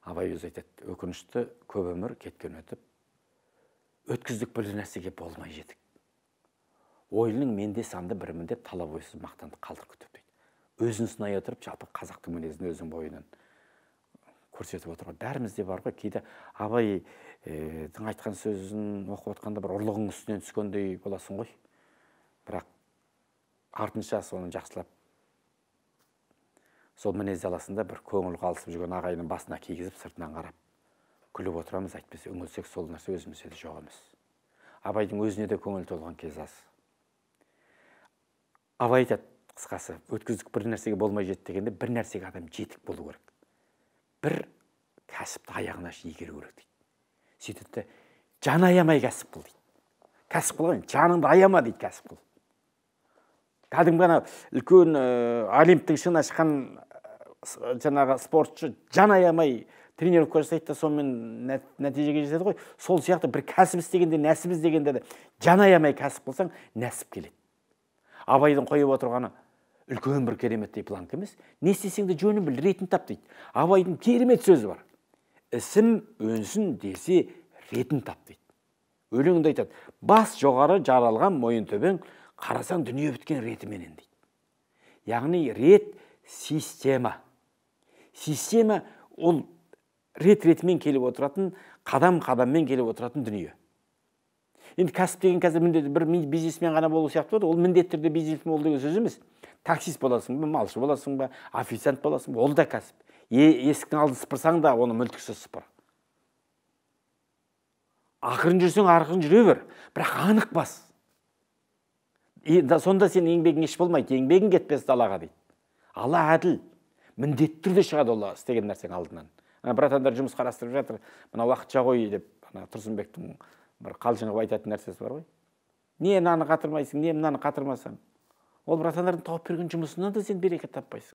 Абай өзі айтады, өкінішті көп өмір кеткен өтіп, өткіздік бір нәрсеге болмай жетік. Ойының менде санды бірімін деп талап ойсыз мақтанды қалдыр күтіп дейді. Өзін сынай отырып, жалпы қазақтың мінезін өзінің бойынан көрсетіп отырған. Бәрімізде бар ғой, кейде Абайдың айтқан сөзін оқып отқанда бір ұрлығың үстінен түскендей боласың ғой. Бірақ артынша соны жақсылап сол мінез аласында бір көңіл қалысып жүрген ағайының басына кигізіп, сыртынан қарап күліп отырамыз, әйтпесе үңілсек сол нәрсе өзімізде де жоқ емес. Абайдың өзіне де көңіл толған кез аз. Абай айтады, қысқасы, өткіздік бір нәрсеге болмай жетті дегенде, бір нәрсеге адам жетік болу керек. Бір кәсіпті аяғына игеру керек дейді. Сөйтеді, жан аямай кәсіп қыл дейді. Кәсіп қылған, жаныңды аяма дейді кәсіп қыл. Кәдімгі ғана үлкен Олимптің шыңына шыққан жаңағы спортшы жан аямай тренировка жасайды да сонымен нәтижеге жетеді ғой. Сол сияқты бір кәсіп істегенде, нәсіп іздегенде де жан аямай кәсіп қылсаң, нәсіп келеді. Абайдың қойып отырғаны үлкен бір кереметтей планка емес. Не істесең де жөнін біл, ретін тап дейді. Абайдың керемет сөзі бар. Ісім өнсін десе ретін тап дейді. Өлеңінде айтады, бас жоғары жаралған мойын төбең, қарасаң дүние біткен ретіменен дейді. Яғни рет система. Система ол рет-ретімен келіп отыратын, қадам-қадаммен келіп отыратын дүние. Енді кәсіп деген қазір міндетті бір бизнесмен ғана болу сияқты болады. Ол міндетті түрде бизнесмен ол деген сөз емес. Таксист боласың ба, малшы боласың ба, официант боласың ба, ол да кәсіп. Есіктің алдын сыпырсаң да оны мүлтіксіз сыпыр. Ақырын жүрсең, арқырын жүре бер, бірақ анық бас. Сонда сен еңбегің еш болмайды, еңбегің кетпес далаға дейді. Алла әділ, міндетті түрде шығады ол істеген нәрсең алдынан. Братандар жұмыс қарастырып жатыр, мына уақытша ғой деп, Тұрсынбектің бір қалжыңға айтатын нәрсесі бар ғой. Не мынаны қатырмайсың, не мынаны қатырмасаң. Ол братандардың тауып берген жұмысынан да сен берекет таппайсың.